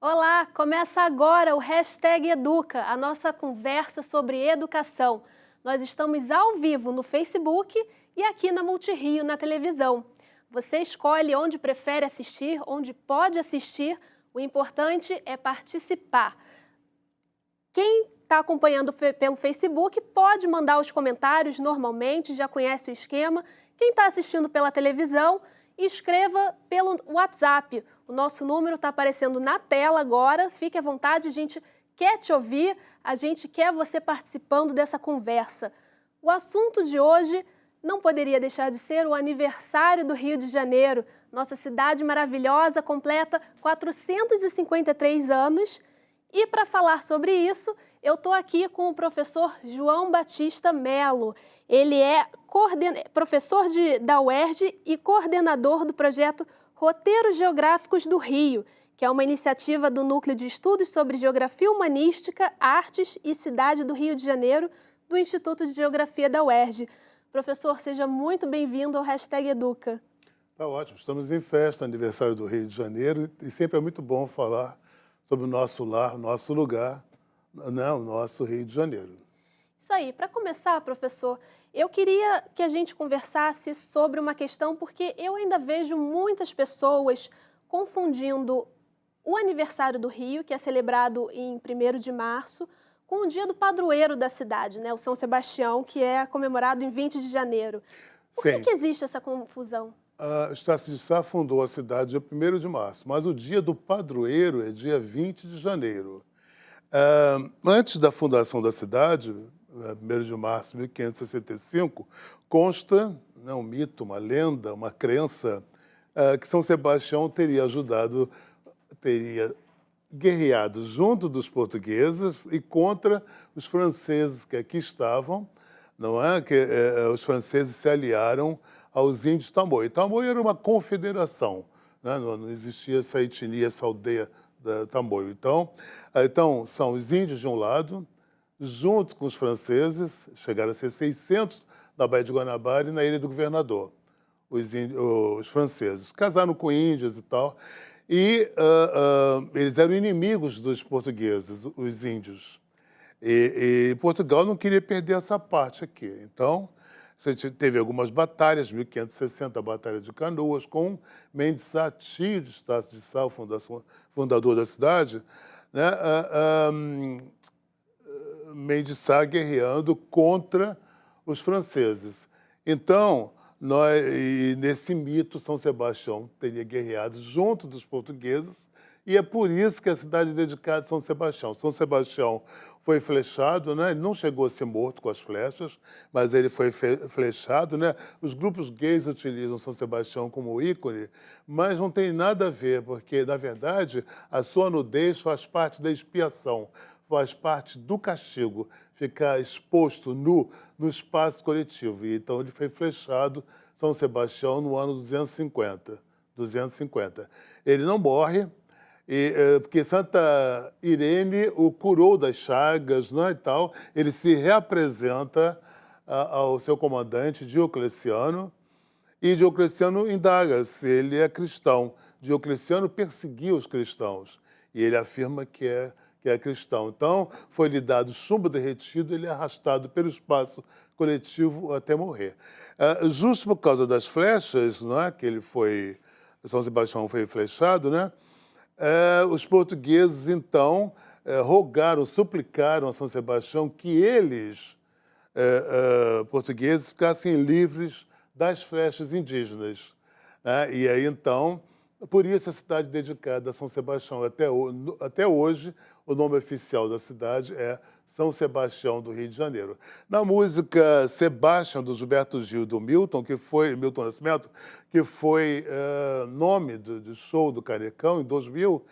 Olá, começa agora o Hashtag Educa, a nossa conversa sobre educação. Nós estamos ao vivo no Facebook e aqui na Multirio na televisão. Você escolhe onde prefere assistir, onde pode assistir, o importante é participar. Quem está acompanhando pelo Facebook pode mandar os comentários normalmente, já conhece o esquema. Quem está assistindo pela televisão, escreva pelo WhatsApp. O nosso número está aparecendo na tela agora. Fique à vontade, a gente quer te ouvir, a gente quer você participando dessa conversa. O assunto de hoje não poderia deixar de ser o aniversário do Rio de Janeiro. Nossa cidade maravilhosa completa 453 anos. E para falar sobre isso, eu estou aqui com o professor João Batista Melo. Ele é professor da UERJ e coordenador do projeto Roteiros Geográficos do Rio, que é uma iniciativa do Núcleo de Estudos sobre Geografia Humanística, Artes e Cidade do Rio de Janeiro, do Instituto de Geografia da UERJ. Professor, seja muito bem-vindo ao Hashtag Educa. Tá ótimo, estamos em festa, aniversário do Rio de Janeiro, e sempre é muito bom falar sobre o nosso lar, o nosso lugar, né, o nosso Rio de Janeiro. Isso aí. Para começar, professor, eu queria que a gente conversasse sobre uma questão, porque eu ainda vejo muitas pessoas confundindo o aniversário do Rio, que é celebrado em 1º de março, com o dia do padroeiro da cidade, né, o São Sebastião, que é comemorado em 20 de janeiro. Por que existe essa confusão? A Estácio de Sá fundou a cidade dia 1º de março, mas o dia do padroeiro é dia 20 de janeiro. Antes da fundação da cidade, 1º de março de 1565, consta, né, um mito, uma lenda, uma crença, que São Sebastião teria guerreado junto dos portugueses e contra os franceses que aqui estavam, não é? Os franceses se aliaram aos índios Tamoio. Tamoio era uma confederação, né? Não existia essa etnia, essa aldeia da Tamoio. Então, são os índios de um lado, junto com os franceses, chegaram a ser 600 na Baía de Guanabara e na Ilha do Governador, os franceses. Casaram com índios e tal, e eles eram inimigos dos portugueses, os índios. E Portugal não queria perder essa parte aqui. Então, a gente teve algumas batalhas, 1560, a Batalha de Canoas, com Mendes Sá, tio de Estácio de Sá, o fundador da cidade, né? Mendes Sá guerreando contra os franceses. Então, nesse mito, São Sebastião teria guerreado junto dos portugueses, e é por isso que a cidade é dedicada a São Sebastião. São Sebastião foi flechado, né? Ele não chegou a ser morto com as flechas, mas ele foi flechado, né? Os grupos gays utilizam São Sebastião como ícone, mas não tem nada a ver, porque, na verdade, a sua nudez faz parte da expiação, faz parte do castigo, ficar exposto nu no espaço coletivo. E, então, ele foi flechado, São Sebastião, no ano 250. Ele não morre, porque Santa Irene o curou das chagas, né, e tal. Ele se reapresenta ao seu comandante, Diocleciano, e Diocleciano indaga se ele é cristão. Diocleciano perseguia os cristãos, e ele afirma que é cristão. Então, foi-lhe dado chumbo derretido, ele é arrastado pelo espaço coletivo até morrer. Justo por causa das flechas, né, São Sebastião foi flechado, né? Os portugueses, então, rogaram, suplicaram a São Sebastião que eles, portugueses, ficassem livres das flechas indígenas, né? E aí, então, por isso a cidade dedicada a São Sebastião. Até hoje, o nome oficial da cidade é São Sebastião do Rio de Janeiro. Na música Sebastião, do Gilberto Gil, do Milton Nascimento, que foi nome do show do Canecão, em 2000,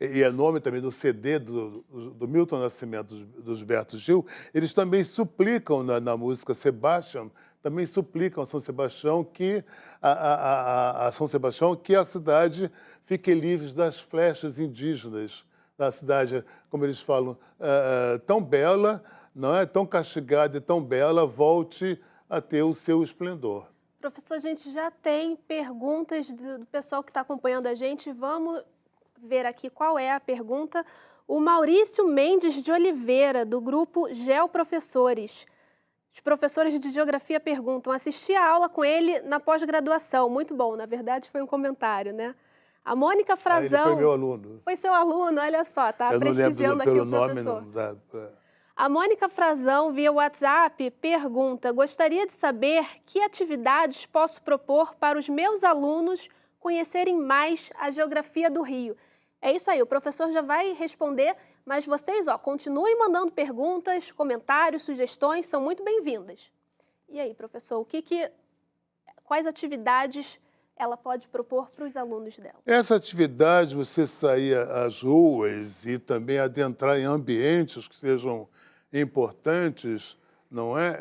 e é nome também do CD do Milton Nascimento, do Gilberto Gil, eles também suplicam na música Sebastião, também suplicam a São Sebastião a São Sebastião que a cidade fique livre das flechas indígenas, da cidade, como eles falam, tão bela, não é? Tão castigada e tão bela, volte a ter o seu esplendor. Professor, a gente já tem perguntas do pessoal que está acompanhando a gente. Vamos ver aqui qual é a pergunta. O Maurício Mendes de Oliveira, do grupo Geoprofessores. Os professores de geografia perguntam: assisti a aula com ele na pós-graduação. Muito bom, na verdade foi um comentário, né? A Mônica Frazão... Ele foi meu aluno. Foi seu aluno, olha só, tá Eu não prestigiando lembro aqui pelo o nome, professor. não dá. A Mônica Frazão, via WhatsApp, pergunta: gostaria de saber que atividades posso propor para os meus alunos conhecerem mais a geografia do Rio. É isso aí, o professor já vai responder, mas vocês, continuem mandando perguntas, comentários, sugestões, são muito bem-vindas. E aí, professor, quais atividades ela pode propor para os alunos dela? Essa atividade, você sair às ruas e também adentrar em ambientes que sejam importantes, não é?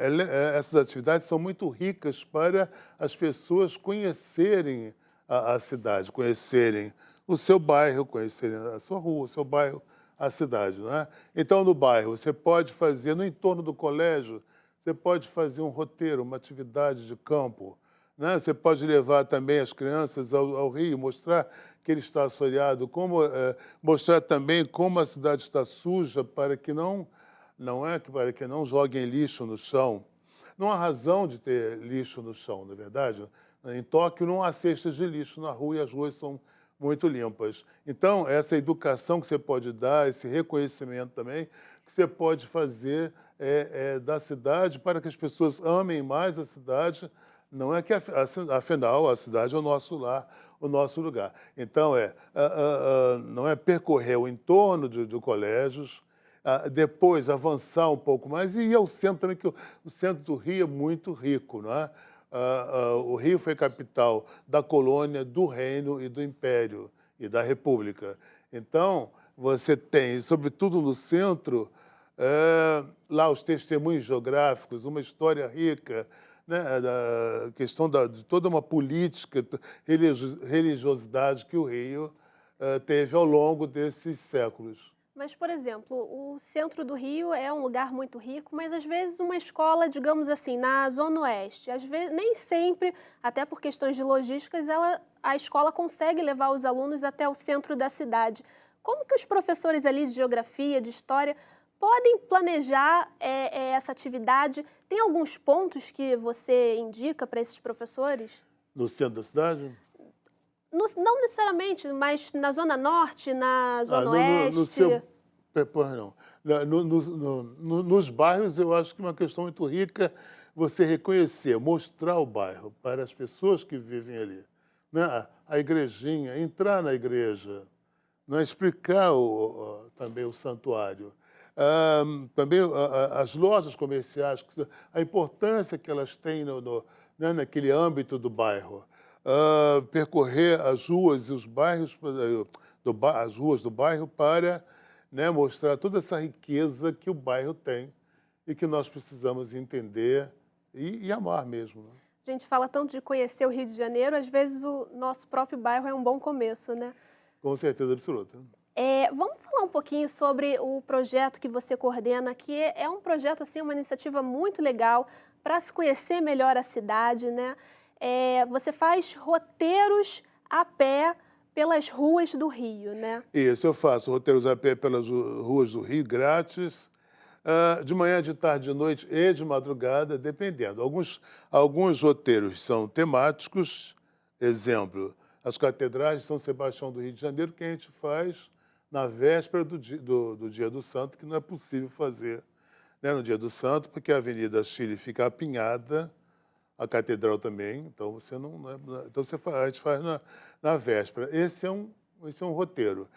Essas atividades são muito ricas para as pessoas conhecerem a cidade, conhecerem o seu bairro, conhecerem a sua rua, o seu bairro, a cidade, não é? Então, no bairro, você pode fazer, no entorno do colégio, você pode fazer um roteiro, uma atividade de campo, né? Você pode levar também as crianças ao rio, mostrar que ele está assoreado, mostrar também como a cidade está suja para que para que não joguem lixo no chão. Não há razão de ter lixo no chão, na verdade. Em Tóquio não há cestas de lixo na rua e as ruas são muito limpas. Então, essa educação que você pode dar, esse reconhecimento também, que você pode fazer da cidade para que as pessoas amem mais a cidade. Não é que, afinal, a cidade é o nosso lar, o nosso lugar. Então, não é percorrer o entorno de colégios, depois avançar um pouco mais e ir ao centro também, que o centro do Rio é muito rico, não é? O Rio foi capital da colônia, do reino e do império e da república. Então, você tem, sobretudo no centro, lá os testemunhos geográficos, uma história rica, né, da questão de toda uma política, religiosidade que o Rio teve ao longo desses séculos. Mas, por exemplo, o centro do Rio é um lugar muito rico, mas às vezes uma escola, digamos assim, na Zona Oeste, às vezes, nem sempre, até por questões de logísticas, a escola consegue levar os alunos até o centro da cidade. Como que os professores ali de geografia, de história, podem planejar essa atividade? Tem alguns pontos que você indica para esses professores? No centro da cidade? Não necessariamente, mas na Zona Norte, na Zona Oeste. Nos bairros, eu acho que é uma questão muito rica você reconhecer, mostrar o bairro para as pessoas que vivem ali. Né? A igrejinha, entrar na igreja, né? Explicar também o santuário. Também as lojas comerciais, a importância que elas têm né, naquele âmbito do bairro. Percorrer as ruas e os bairros, as ruas do bairro para, né, mostrar toda essa riqueza que o bairro tem e que nós precisamos entender e amar mesmo. Né? A gente fala tanto de conhecer o Rio de Janeiro, às vezes o nosso próprio bairro é um bom começo, né? Com certeza absoluta. Vamos falar um pouquinho sobre o projeto que você coordena, que é um projeto, assim, uma iniciativa muito legal para se conhecer melhor a cidade, né? Você faz roteiros a pé pelas ruas do Rio, né? Isso, eu faço roteiros a pé pelas ruas do Rio, grátis, de manhã, de tarde, de noite e de madrugada, dependendo. Alguns roteiros são temáticos, exemplo, as catedrais de São Sebastião do Rio de Janeiro, que a gente faz na véspera do Dia do Santo, que não é possível fazer, né, no Dia do Santo, porque a Avenida Chile fica apinhada, a catedral também, então então a gente faz na véspera. Esse é um roteiro.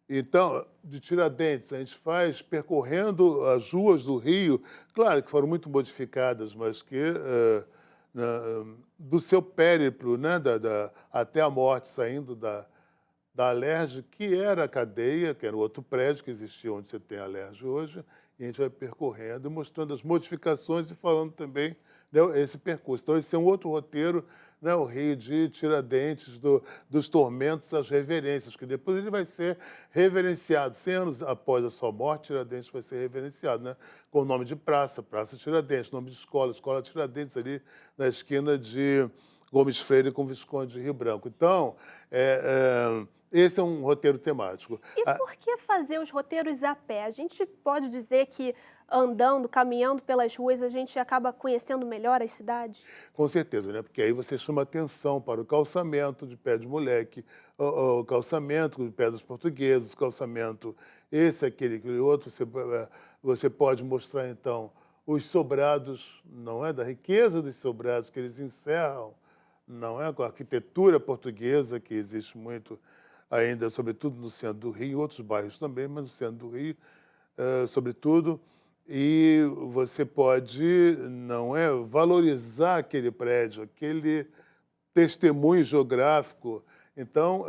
Então, de Tiradentes, a gente faz percorrendo as ruas do Rio, claro que foram muito modificadas, mas que do seu périplo, né, até a morte, saindo da Alerj, que era a cadeia, que era o outro prédio que existia onde você tem a Alerj hoje, e a gente vai percorrendo, mostrando as modificações e falando também, né, esse percurso. Então, esse é um outro roteiro, né, o Rio de Tiradentes, dos tormentos às reverências, que depois ele vai ser reverenciado. 100 anos após a sua morte, Tiradentes vai ser reverenciado, né, com o nome de praça, Praça Tiradentes, nome de escola, Escola Tiradentes, ali na esquina de Gomes Freire com Visconde de Rio Branco. Então, Esse é um roteiro temático. E por que fazer os roteiros a pé? A gente pode dizer que andando, caminhando pelas ruas, a gente acaba conhecendo melhor as cidades? Com certeza, né? Porque aí você chama atenção para o calçamento de pé de moleque, o calçamento de pé dos portugueses, o calçamento esse, aquele outro. Você pode mostrar, então, os sobrados, não é? Da riqueza dos sobrados que eles encerram, não é? Com a arquitetura portuguesa, que existe muito ainda, sobretudo no centro do Rio, em outros bairros também, mas no centro do Rio, sobretudo. E você pode, não é, valorizar aquele prédio, aquele testemunho geográfico. Então,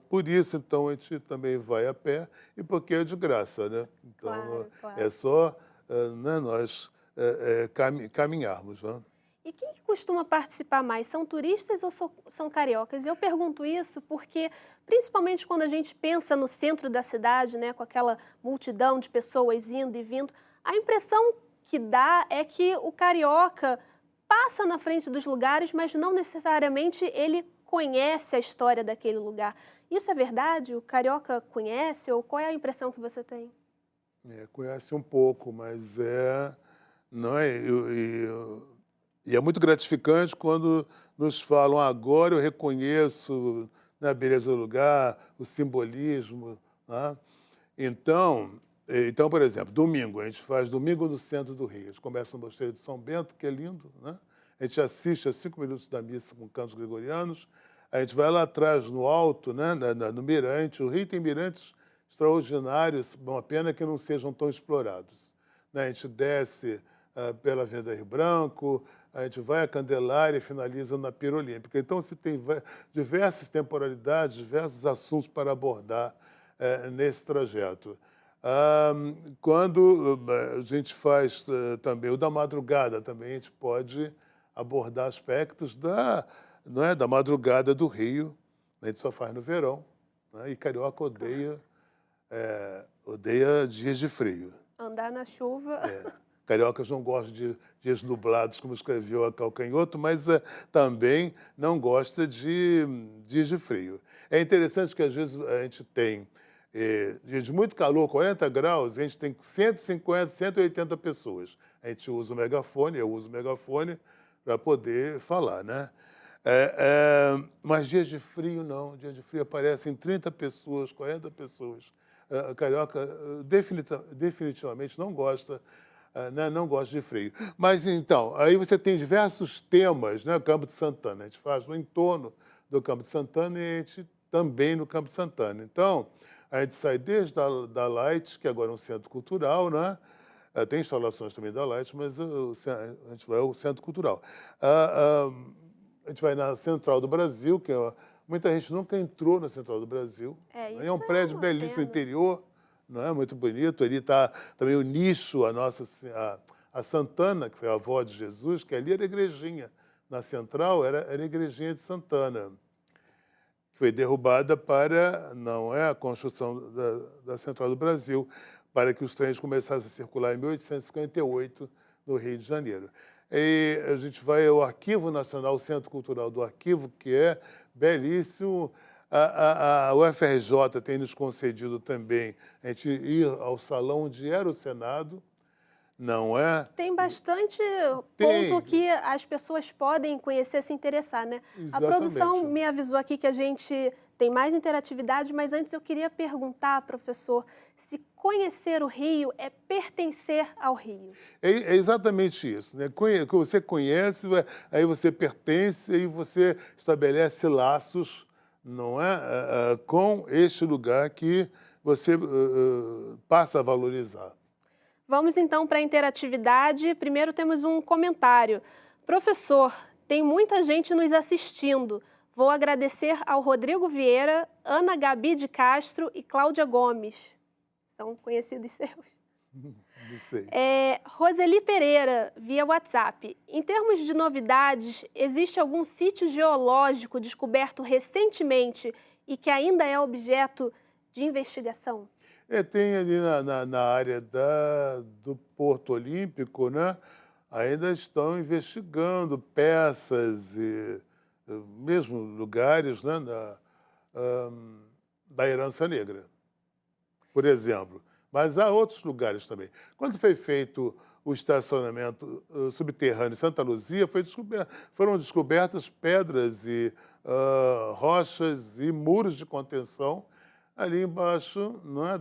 por isso, então, a gente também vai a pé e porque é de graça, né? Então, Claro, claro. é só né, nós caminharmos, né? E quem que costuma participar mais? São turistas ou são cariocas? Eu pergunto isso porque, principalmente quando a gente pensa no centro da cidade, né, com aquela multidão de pessoas indo e vindo, a impressão que dá é que o carioca passa na frente dos lugares, mas não necessariamente ele conhece a história daquele lugar. Isso é verdade? O carioca conhece? Ou qual é a impressão que você tem? Conhece um pouco, mas não é? E é muito gratificante quando nos falam agora eu reconheço, né, a beleza do lugar, o simbolismo, né? Então, por exemplo, domingo, a gente faz domingo no centro do Rio. A gente começa no Mosteiro de São Bento, que é lindo, né? A gente assiste a 5 minutos da missa com cantos gregorianos. A gente vai lá atrás, no alto, né, no Mirante. O Rio tem mirantes extraordinários, uma pena que não sejam tão explorados, né? A gente desce pela Avenida Rio Branco, a gente vai a Candelária e finaliza na Pira Olímpica. Então, você tem diversas temporalidades, diversos assuntos para abordar nesse trajeto. Quando a gente faz também o da madrugada, também a gente pode abordar aspectos não é, da madrugada do Rio. A gente só faz no verão, né? E carioca odeia dias de frio. Andar na chuva. Cariocas não gostam de dias nublados, como escreveu a Calcanhoto, mas também não gosta de dias de frio. É interessante que, às vezes, a gente tem dias de muito calor, 40 graus, a gente tem 150, 180 pessoas. A gente usa o megafone, eu uso o megafone para poder falar, né? Mas dias de frio, não. Dias de frio aparecem 30 pessoas, 40 pessoas. A carioca definitivamente não gosta, né, não gosta de frio. Mas, então, aí você tem diversos temas, né? O Campo de Santana. A gente faz no entorno do Campo de Santana e a gente também no Campo de Santana. Então, a gente sai desde da Light, que agora é um centro cultural, né? Tem instalações também da Light, mas a gente vai ao centro cultural. A gente vai na Central do Brasil, que muita gente nunca entrou na Central do Brasil. Isso É um prédio uma belíssimo pena. interior, não é? Muito bonito. Ali está também o nicho, a Santana, que foi a avó de Jesus, que ali era igrejinha. Na Central era a igrejinha de Santana. Foi derrubada para, não é, a construção da Central do Brasil, para que os trens começassem a circular em 1858, no Rio de Janeiro. E a gente vai ao Arquivo Nacional, o Centro Cultural do Arquivo, que é belíssimo. A UFRJ tem nos concedido também a gente ir ao salão onde era o Senado, não é? Tem bastante Tem. ponto que as pessoas podem conhecer, se interessar, né? A produção Exatamente. me avisou aqui que a gente tem mais interatividade, mas antes eu queria perguntar, professor, se conhecer o Rio é pertencer ao Rio. É exatamente isso, né? Você conhece, aí você pertence, aí você estabelece laços, não é? Com este lugar que você passa a valorizar. Vamos então para a interatividade. Primeiro temos um comentário. Professor, tem muita gente nos assistindo. Vou agradecer ao Rodrigo Vieira, Ana Gabi de Castro e Cláudia Gomes. São conhecidos seus. Não sei. Roseli Pereira, via WhatsApp. Em termos de novidades, existe algum sítio geológico descoberto recentemente e que ainda é objeto de investigação? Tem ali na área do Porto Olímpico, né? Ainda estão investigando peças e mesmo lugares, né? da herança negra, por exemplo. Mas há outros lugares também. Quando foi feito o estacionamento subterrâneo em Santa Luzia, foram descobertas pedras e rochas e muros de contenção ali embaixo, não é,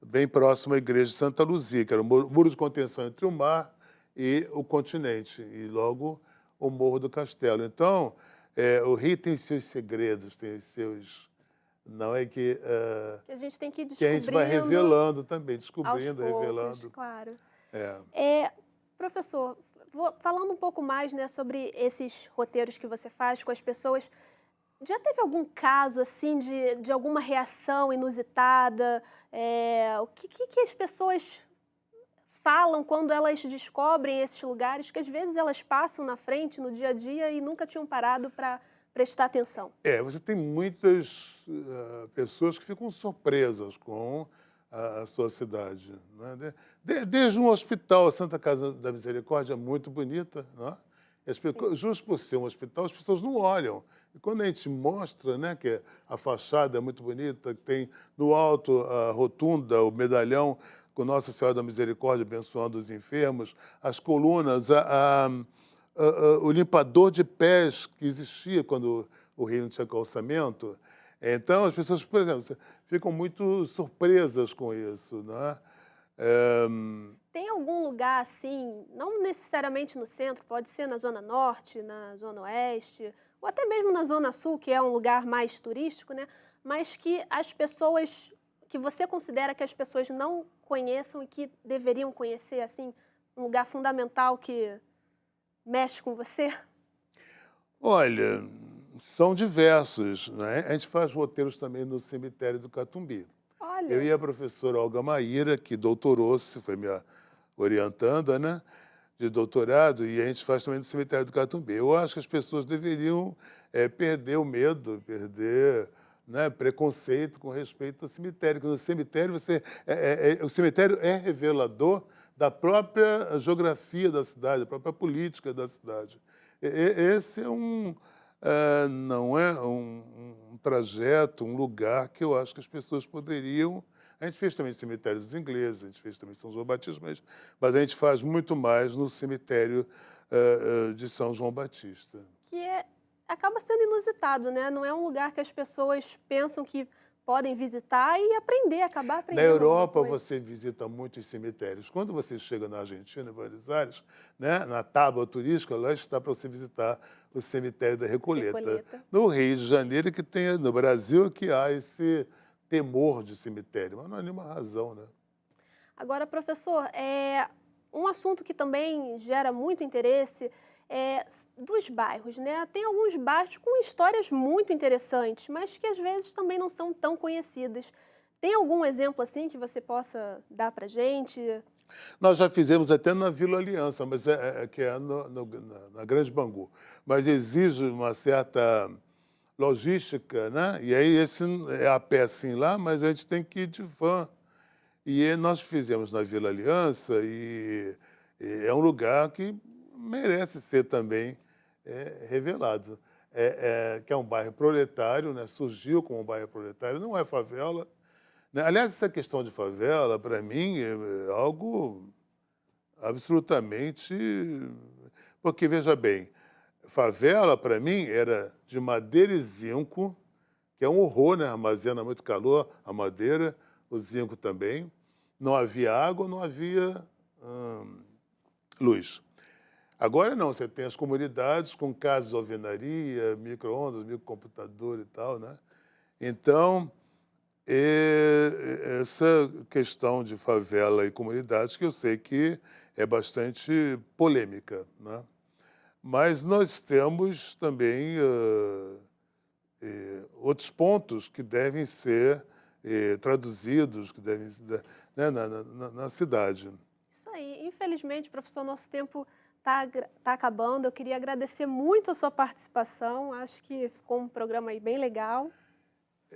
bem próximo à igreja de Santa Luzia, que era o muro de contenção entre o mar e o continente, e logo o Morro do Castelo. Então, o Rio tem seus segredos, tem os seus... Não é que a gente tem que ir que a gente vai revelando também, descobrindo, aos poucos, revelando. claro. É. Professor, falando um pouco mais, né, sobre esses roteiros que você faz com as pessoas, já teve algum caso assim de alguma reação inusitada? O que as pessoas falam quando elas descobrem esses lugares que às vezes elas passam na frente no dia a dia e nunca tinham parado para prestar atenção? Você tem muitas pessoas que ficam surpresas com a sua cidade, né? Desde um hospital, a Santa Casa da Misericórdia é muito bonita, né? Justo por ser um hospital, as pessoas não olham. E quando a gente mostra, né, que a fachada é muito bonita, que tem no alto a rotunda, o medalhão com Nossa Senhora da Misericórdia abençoando os enfermos, as colunas, o limpador de pés que existia quando o Rio não tinha calçamento. Então, as pessoas, por exemplo, ficam muito surpresas com isso, né? Tem algum lugar assim, não necessariamente no centro, pode ser na Zona Norte, na Zona Oeste, ou até mesmo na Zona Sul, que é um lugar mais turístico, né? Mas que as pessoas, que você considera que as pessoas não conheçam e que deveriam conhecer, assim, um lugar fundamental que mexe com você? Olha, são diversos, né? A gente faz roteiros também no cemitério do Catumbi. Olha. Eu e a professora Olga Maíra, que doutorou-se, foi minha orientanda, né, de doutorado, e a gente faz também no cemitério do Catumbi. Eu acho que as pessoas deveriam perder o medo, perder, né, preconceito com respeito ao cemitério. Porque no cemitério, o cemitério é revelador da própria geografia da cidade, da própria política da cidade. Esse é não é um trajeto, um lugar que eu acho que as pessoas poderiam... A gente fez também o cemitério dos ingleses, a gente fez também São João Batista, mas a gente faz muito mais no cemitério de São João Batista. Que acaba sendo inusitado, né? Não é um lugar que as pessoas pensam que podem visitar e acabar aprendendo. Na Europa, você visita muitos cemitérios. Quando você chega na Argentina, em Buenos Aires, né, na tábua turística, lá está para você visitar o cemitério da Recoleta. No Rio de Janeiro, no Brasil, que há esse temor de cemitério, mas não há nenhuma razão, né? Agora, professor, um assunto que também gera muito interesse dos bairros, né? Tem alguns bairros com histórias muito interessantes, mas que às vezes também não são tão conhecidas. Tem algum exemplo assim que você possa dar para a gente? Nós já fizemos até na Vila Aliança, mas que é na Grande Bangu. Mas exige uma certa logística, né? E aí esse é a pé assim lá, mas a gente tem que ir de van. E nós fizemos na Vila Aliança e é um lugar que merece ser também revelado. Que é um bairro proletário, né? Surgiu como um bairro proletário, não é favela, né? Aliás, essa questão de favela, para mim, é algo absolutamente... Porque, veja bem, favela, para mim, era de madeira e zinco, que é um horror, né? Armazena muito calor, a madeira, o zinco também. Não havia água, não havia luz. Agora não, você tem as comunidades com casas de alvenaria, micro-ondas, microcomputador e tal, né? Então, essa questão de favela e comunidades, que eu sei que é bastante polêmica, né? Mas nós temos também outros pontos que devem ser traduzidos, que devem, né, na cidade. Isso aí. Infelizmente, professor, nosso tempo está acabando. Eu queria agradecer muito a sua participação. Acho que ficou um programa aí bem legal.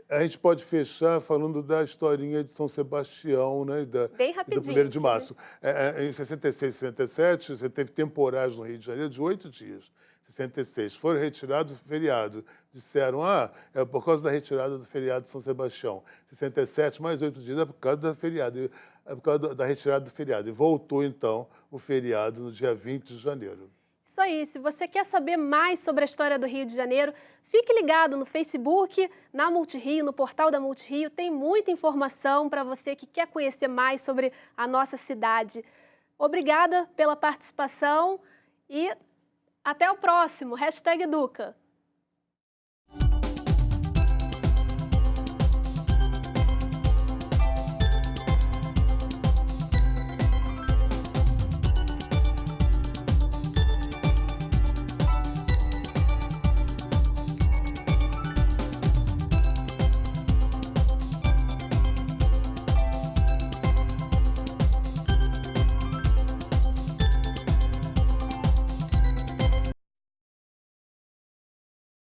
A gente pode fechar falando da historinha de São Sebastião, né? Bem rapidinho. Do 1º de março. Em 66, 67, você teve temporais no Rio de Janeiro de 8 dias. 66, foram retirados do feriado. Disseram, é por causa da retirada do feriado de São Sebastião. 67, mais 8 dias, é por causa da feriado, é por causa da retirada do feriado. E voltou, então, o feriado no dia 20 de janeiro. Isso aí, se você quer saber mais sobre a história do Rio de Janeiro, fique ligado no Facebook, na Multirio, no portal da Multirio, tem muita informação para você que quer conhecer mais sobre a nossa cidade. Obrigada pela participação e até o próximo. #Educa.